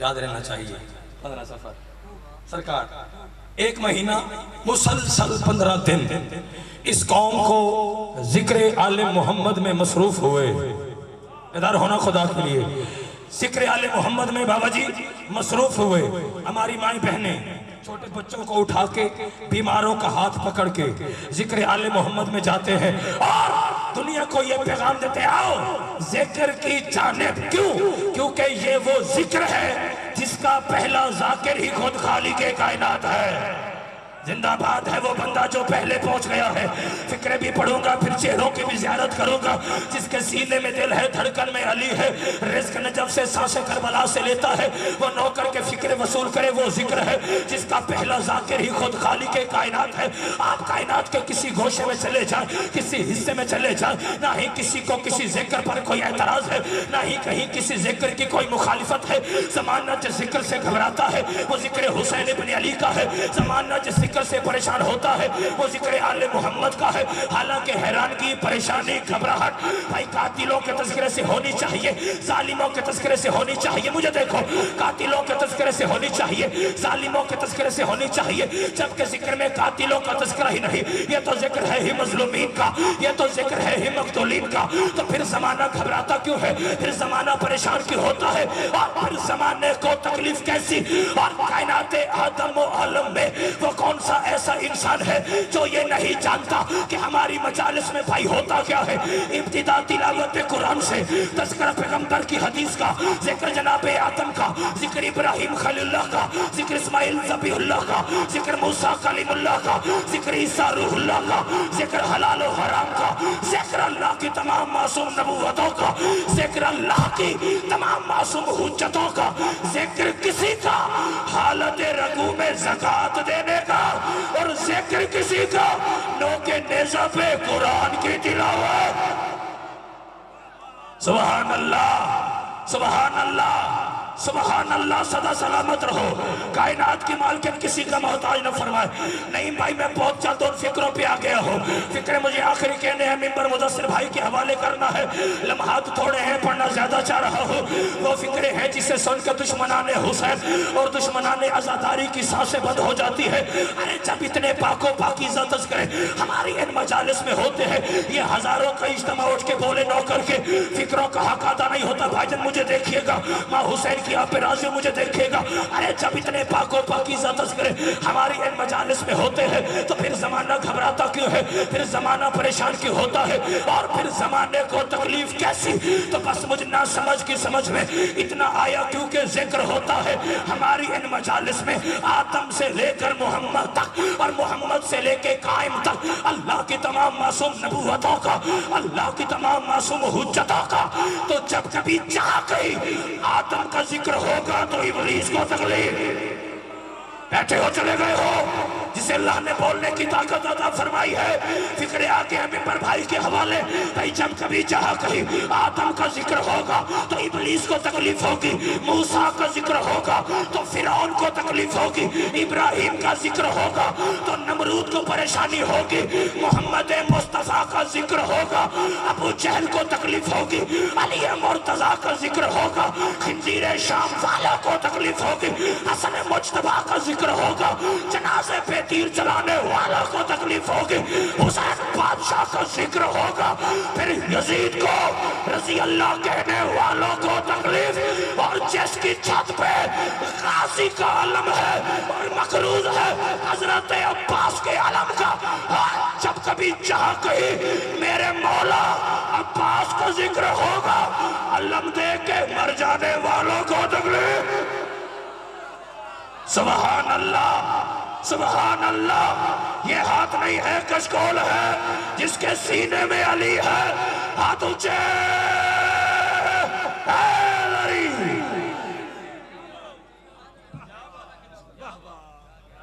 یاد رہنا چاہیے 15 سفر سرکار ایک مہینہ مسلسل 15 دن اس قوم کو ذکر آل محمد میں مصروف ہوئے. ادھر ہونا خدا کے لیے ذکر آل محمد میں بابا جی مصروف ہوئے. ہماری مائیں بہنیں چھوٹے بچوں کو اٹھا کے بیماروں کا ہاتھ پکڑ کے ذکر آل محمد میں جاتے ہیں اور دنیا کو یہ پیغام دیتے آؤ ذکر کی جانب. کیونکہ یہ وہ ذکر ہے جس کا پہلا ذاکر ہی خود خالق کائنات ہے. زندہ باد ہے وہ بندہ جو پہلے پہنچ گیا ہے. فکرے بھی پڑھوں گا پھر چہروں کی بھی زیارت کروں گا. جس کے سینے میں دل ہے دھڑکن میں علی ہے. رزق نجف سے سانسیں کربلا سے لیتا ہے. وہ نوکر کے فکر وصول کرے وہ ذکر ہے جس کا پہلا ذاکر ہی خود خالق کائنات ہے. آپ کائنات کے کسی گوشے میں چلے جائیں کسی حصے میں چلے جائیں نہ ہی کسی کو کسی ذکر پر کوئی اعتراض ہے نہ ہی کہیں کسی ذکر کی کوئی مخالفت ہے. زمانہ جس ذکر سے گھبراتا ہے وہ ذکر حسین ابن علی کا ہے. زمانہ جس ذکر سے پریشان ہوتا ہے وہ ذکر آل محمد کا ہے. حالانکہ حیرانگی پریشانی گھبراہٹ بھائی قاتلوں کے تذکرے سے ہونی چاہیے ظالموں کے تذکرے سے ہونی چاہیے. مجھے دیکھو قاتلوں کے تذکرے سے ہونی چاہیے ظالموں کے تذکرے سے ہونی چاہیے جبکہ ذکر میں قاتلوں کا تذکرہ ہی نہیں. یہ تو ذکر ہے ہی مظلومین کا یہ تو ذکر ہے ہی مقتولین کا. تو پھر زمانہ گھبراتا کیوں ہے پھر زمانہ پریشان کیوں ہوتا ہے اور پھر زمانے کو تکلیف کیسی. اور کائنات آدم و عالم میں وہ کون سا ایسا انسان ہے جو یہ نہیں جانتا کہ ہماری مجالس میں بھائی ہوتا کیا ہے. ابتدا تلاوت قرآن سے تذکرہ پیغمبر کی حدیث کا ذکر جناب آدم کا ذکر ابراہیم خلیل اللہ کا ذکر اسماعیل ذبیح اللہ کا ذکر موسیٰ کلیم اللہ کا ذکر عیسیٰ روح اللہ کا ذکر حلال و حرام کا ذکر اللہ کی تمام معصوم نبوتوں کا ذکر اللہ کی تمام معصوم حجتوں کا ذکر کسی کا حالت رگو میں زکوٰۃ دینے کا اور ذکر کسی کا نوکے نیزہ پہ قرآن کی تلاوت. سبحان اللہ سبحان اللہ سبحان اللہ. صدا سلامت رہو. کائنات کی مالکن کسی کا محتاج نہ فرمائے. نہیں بھائی میں بہت جلد ان فکروں پہ آ گیا ہوں. فکریں مجھے آخری کہنے ہیں ممبر مدثر بھائی کے حوالے کرنا ہے. لمحات تھوڑے ہیں پڑھنا زیادہ چاہ رہا ہوں. وہ فکریں ہیں جسے سن کے دشمنان حسین اور دشمنان عزاداری کی سانسیں بند ہو جاتی ہے. ارے جب اتنے پاک و پاکیزہ تذکرے ہماری ان مجالس میں ہوتے ہیں یہ ہزاروں کا اجتماع اٹھ کے بولے نو کر کے فکروں کا حق ادا نہیں ہوتا. بھائی جان مجھے دیکھیے گا ماں حسین کی آپ پہ راضی مجھے دیکھے گا. ارے جب اتنے پاک و پاکیزہ تذکرے ہماری ان مجالس میں ہوتے ہیں تو پھر زمانہ گھبراتا کیوں ہے پھر زمانہ پریشان کیوں ہوتا ہے اور پھر زمانے کو تکلیف کیسی. تو بس مجھ نہ سمجھ کی سمجھ میں اتنا آیا کیونکہ ذکر ہوتا ہے ہماری ان مجالس میں آدم سے لے کر محمد تک اور محمد سے لے کے قائم تک اللہ کی تمام معصوم نبوتوں کا اللہ کی تمام معصوم حجتوں کا. تو جب کبھی چاہ گئی آدم کا ذکر ہوگا تو ابلیس کو تکلیف. بیٹھے ہو چلے گئے ہو جسے اللہ نے بولنے کی طاقت عطا فرمائی ہے. فکر آگے ہمیں پر بھائی کے حوالے بھائی جب کبھی چاہا کہیں آدم کا ذکر ہوگا تو ابلیس کو تکلیف ہوگی. موسیٰ کا ذکر ہوگا تو فرعون کو تکلیف ہوگی. ابراہیم کا ذکر ہوگا تو نمرود کو پریشانی ہوگی. محمد مصطفیٰ کا ذکر ہوگا ابو جہل کو تکلیف ہوگی. علی مرتضیٰ کا ذکر ہوگا خنزیر شام والا کو تکلیف ہوگی. حسن مجتبیٰ کا ذکر ہوگا جنازے پہ تیر چلانے والا کو تکلیف ہوگی. حسین بادشاہ کا ذکر ہوگا پھر یزید کو رضی اللہ کہنے والوں کو تکلیف. اور جس کی چھت پہ غازی کا علم ہے اور مقروض ہے حضرت عباس کے علم کا جب کبھی چاہ کہیں میرے مولا عباس کا ذکر ہوگا علم دے کے مر جانے والوں کو تکلیف. سبحان اللہ سبحان اللہ. یہ ہاتھ نہیں ہے کشکول ہے جس کے سینے میں علی ہے. ہاتھ اونچے